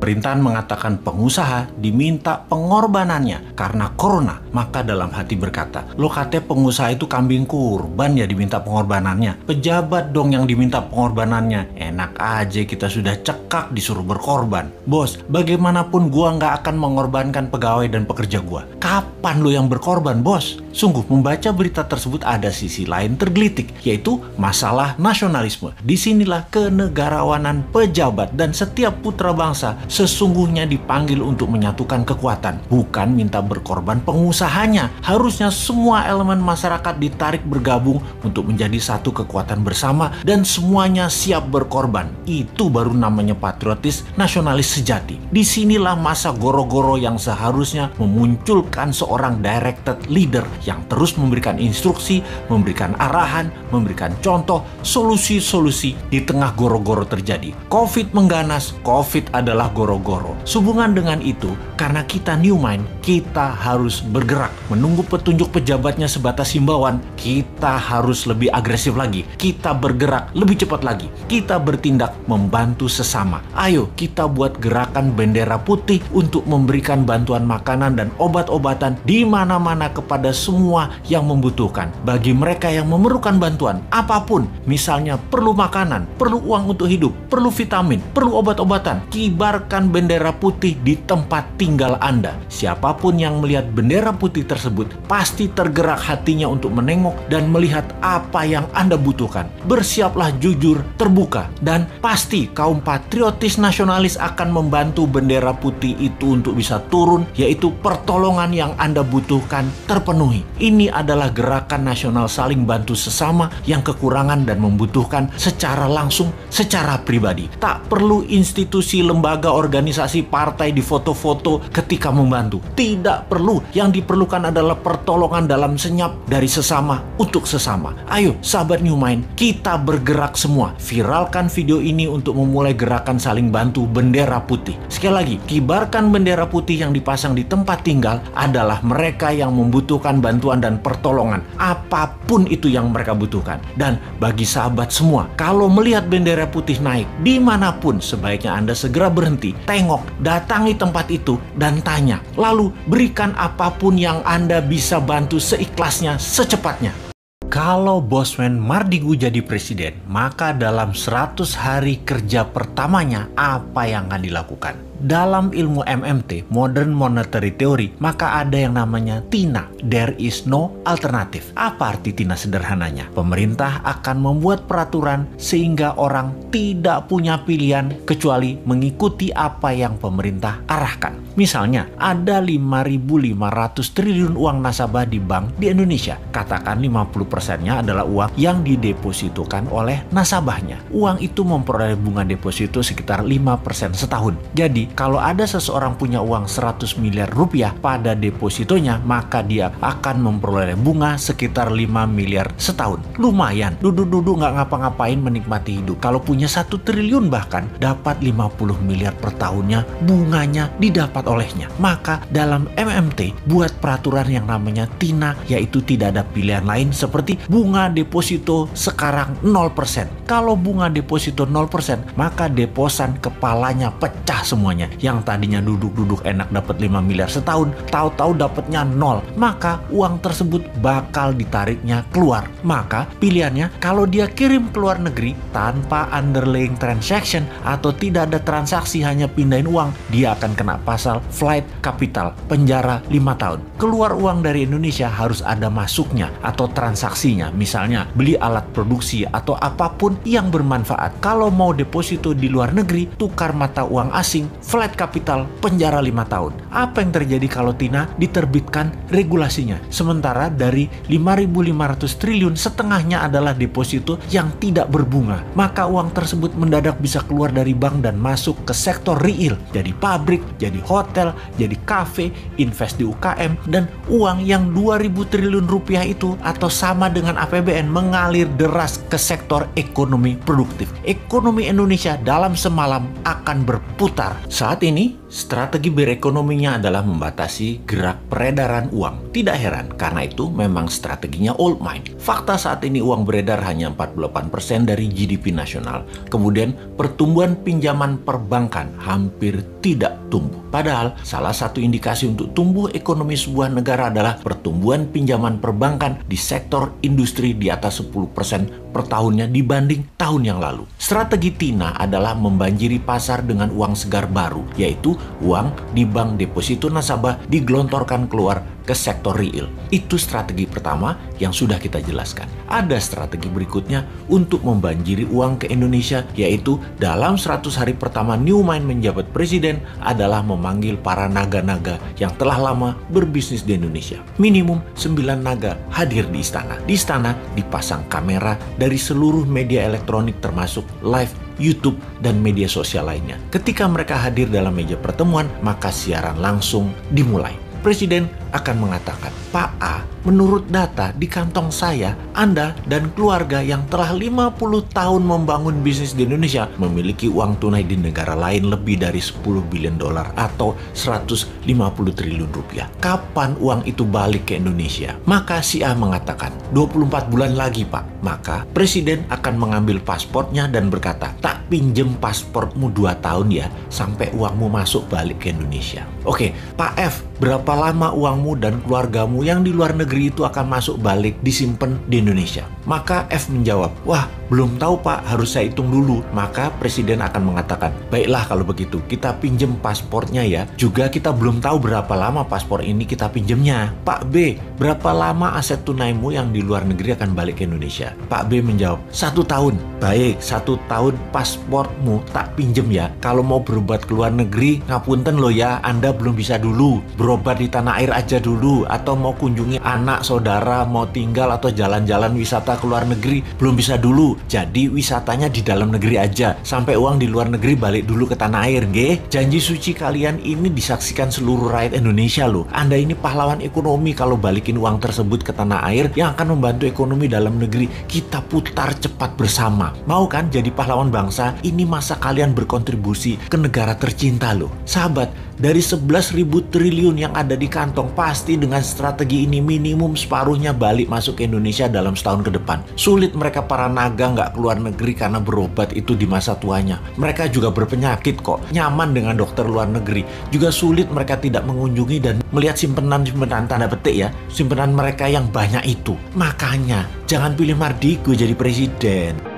Pemerintahan mengatakan pengusaha diminta pengorbanannya karena corona, maka dalam hati berkata, lo katanya pengusaha itu kambing kurban ya diminta pengorbanannya. Pejabat dong yang diminta pengorbanannya. Enak aja kita sudah cekak disuruh berkorban. Bos, bagaimanapun gua nggak akan mengorbankan pegawai dan pekerja gua. Kapan lo yang berkorban, bos? Sungguh, membaca berita tersebut ada sisi lain tergelitik, yaitu masalah nasionalisme. Disinilah kenegarawanan pejabat dan setiap putra bangsa sesungguhnya dipanggil untuk menyatukan kekuatan, bukan minta berkorban pengusahanya. Harusnya semua elemen masyarakat ditarik bergabung untuk menjadi satu kekuatan bersama dan semuanya siap berkorban. Itu baru namanya patriotis nasionalis sejati. Disinilah masa goro-goro yang seharusnya memunculkan seorang directed leader yang terus memberikan instruksi, memberikan arahan, memberikan contoh, solusi-solusi di tengah goro-goro terjadi. COVID mengganas, COVID adalah goro-goro. Sehubungan dengan itu, karena kita New Mind, kita harus bergerak. Menunggu petunjuk pejabatnya sebatas himbauan, kita harus lebih agresif lagi. Kita bergerak lebih cepat lagi. Kita bertindak membantu sesama. Ayo kita buat gerakan bendera putih untuk memberikan bantuan makanan dan obat-obatan di mana-mana kepada semua yang membutuhkan. Bagi mereka yang memerlukan bantuan apapun, misalnya perlu makanan, perlu uang untuk hidup, perlu vitamin, perlu obat-obatan, kibarkan bendera putih di tempat tinggal Anda. Siapapun yang melihat bendera putih tersebut pasti tergerak hatinya untuk menengok dan melihat apa yang Anda butuhkan. Bersiaplah jujur, terbuka, dan pasti kaum patriotis nasionalis akan membantu bendera putih itu untuk bisa turun, yaitu pertolongan yang Anda butuhkan terpenuhi. Ini adalah gerakan nasional saling bantu sesama yang kekurangan dan membutuhkan secara langsung, secara pribadi. Tak perlu institusi, lembaga, organisasi, partai di foto-foto ketika membantu. Tidak perlu. Yang diperlukan adalah pertolongan dalam senyap dari sesama untuk sesama. Ayo sahabat New Mind, kita bergerak semua. Viralkan video ini untuk memulai gerakan saling bantu bendera putih. Sekali lagi, kibarkan bendera putih yang dipasang di tempat tinggal adalah mereka yang membutuhkan bantuan dan pertolongan. Apapun itu yang mereka butuhkan. Dan bagi sahabat semua, kalau melihat bendera putih naik dimanapun, sebaiknya Anda segera berhenti, tengok, datangi tempat itu dan tanya. Lalu berikan apapun yang Anda bisa bantu seikhlasnya, secepatnya. Kalau Bosman Mardigu jadi presiden, maka dalam 100 hari kerja pertamanya apa yang akan dilakukan? Dalam ilmu MMT, Modern Monetary Theory, maka ada yang namanya TINA, There is no alternative. Apa arti TINA sederhananya? Pemerintah akan membuat peraturan sehingga orang tidak punya pilihan kecuali mengikuti apa yang pemerintah arahkan. Misalnya, ada 5.500 triliun uang nasabah di bank di Indonesia. Katakan 50%-nya adalah uang yang didepositokan oleh nasabahnya. Uang itu memperoleh bunga deposito sekitar 5% setahun. Jadi, kalau ada seseorang punya uang 100 miliar rupiah pada depositonya, maka dia akan memperoleh bunga sekitar 5 miliar setahun. Lumayan, duduk-duduk nggak ngapa-ngapain menikmati hidup. Kalau punya 1 triliun bahkan, dapat 50 miliar per tahunnya, bunganya didapat olehnya. Maka dalam MMT, buat peraturan yang namanya TINA, yaitu tidak ada pilihan lain seperti bunga deposito sekarang 0%. Kalau bunga deposito 0%, maka deposan kepalanya pecah semuanya. Yang tadinya duduk-duduk enak dapat 5 miliar setahun, tahu-tahu dapatnya 0. Maka uang tersebut bakal ditariknya keluar. Maka pilihannya, kalau dia kirim ke luar negeri tanpa underlying transaction atau tidak ada transaksi, hanya pindahin uang, dia akan kena pasal flight capital, penjara 5 tahun. Keluar uang dari Indonesia harus ada masuknya atau transaksinya, misalnya beli alat produksi atau apapun yang bermanfaat. Kalau mau deposito di luar negeri, tukar mata uang asing, flight capital, penjara 5 tahun. Apa yang terjadi kalau TINA diterbitkan regulasinya? Sementara dari 5.500 triliun, setengahnya adalah deposito yang tidak berbunga. Maka uang tersebut mendadak bisa keluar dari bank dan masuk ke sektor real. Jadi pabrik, jadi hotel, jadi kafe, invest di UKM, dan uang yang 2.000 triliun rupiah itu atau sama dengan APBN mengalir deras ke sektor ekonomi produktif. Ekonomi Indonesia dalam semalam akan berputar. Saat ini, strategi berekonominya adalah membatasi gerak peredaran uang. Tidak heran, karena itu memang strateginya old mind. Fakta saat ini uang beredar hanya 48% dari GDP nasional. Kemudian pertumbuhan pinjaman perbankan hampir tidak tumbuh. Padahal salah satu indikasi untuk tumbuh ekonomi sebuah negara adalah pertumbuhan pinjaman perbankan di sektor industri di atas 10% per tahunnya dibanding tahun yang lalu. Strategi Tina adalah membanjiri pasar dengan uang segar baru, yaitu uang di bank deposito nasabah digelontorkan keluar ke sektor real. Itu strategi pertama yang sudah kita jelaskan. Ada strategi berikutnya untuk membanjiri uang ke Indonesia, yaitu dalam 100 hari pertama Newmind menjabat presiden adalah memanggil para naga-naga yang telah lama berbisnis di Indonesia. Minimum 9 naga hadir di istana. Di istana dipasang kamera dari seluruh media elektronik termasuk live YouTube dan media sosial lainnya. Ketika mereka hadir dalam meja pertemuan, maka siaran langsung dimulai. Presiden akan mengatakan, "Pak A, menurut data di kantong saya, Anda dan keluarga yang telah 50 tahun membangun bisnis di Indonesia memiliki uang tunai di negara lain lebih dari 10 billion dolar atau 150 triliun rupiah. Kapan uang itu balik ke Indonesia?" Maka si A mengatakan, 24 bulan lagi, Pak. Maka Presiden akan mengambil pasportnya dan berkata, "Tak pinjem pasportmu 2 tahun ya, sampai uangmu masuk balik ke Indonesia." Oke, Pak F, berapa lama uangmu dan keluargamu yang di luar negeri itu akan masuk balik disimpan di Indonesia? Maka F menjawab, "Wah, belum tahu Pak, harus saya hitung dulu." Maka Presiden akan mengatakan, "Baiklah kalau begitu, kita pinjem pasportnya ya. Juga kita belum tahu berapa lama paspor ini kita pinjemnya." "Pak B, berapa lama aset tunaimu yang di luar negeri akan balik ke Indonesia?" Pak B menjawab, 1 tahun. "Baik, 1 tahun pasportmu tak pinjem ya. Kalau mau berobat ke luar negeri, ngapunten loh ya, Anda belum bisa dulu. Berobat di tanah air aja dulu, atau mau kunjungi anak, saudara, mau tinggal atau jalan-jalan wisata ke luar negeri, belum bisa dulu. Jadi wisatanya di dalam negeri aja, sampai uang di luar negeri balik dulu ke tanah air, nggih. Janji suci kalian ini disaksikan seluruh rakyat Indonesia loh. Anda ini pahlawan ekonomi kalau balikin uang tersebut ke tanah air yang akan membantu ekonomi dalam negeri. Kita putar cepat bersama. Mau kan jadi pahlawan bangsa? Ini masa kalian berkontribusi ke negara tercinta loh." Sahabat, dari 11.000 triliun yang ada di kantong, pasti dengan strategi ini minimum separuhnya balik masuk ke Indonesia dalam setahun ke depan. Sulit mereka para naga nggak keluar negeri karena berobat itu di masa tuanya. Mereka juga berpenyakit kok, nyaman dengan dokter luar negeri. Juga sulit mereka tidak mengunjungi dan melihat simpenan-simpenan tanda petik ya, simpenan mereka yang banyak itu. Makanya, jangan pilih Mardiko jadi presiden.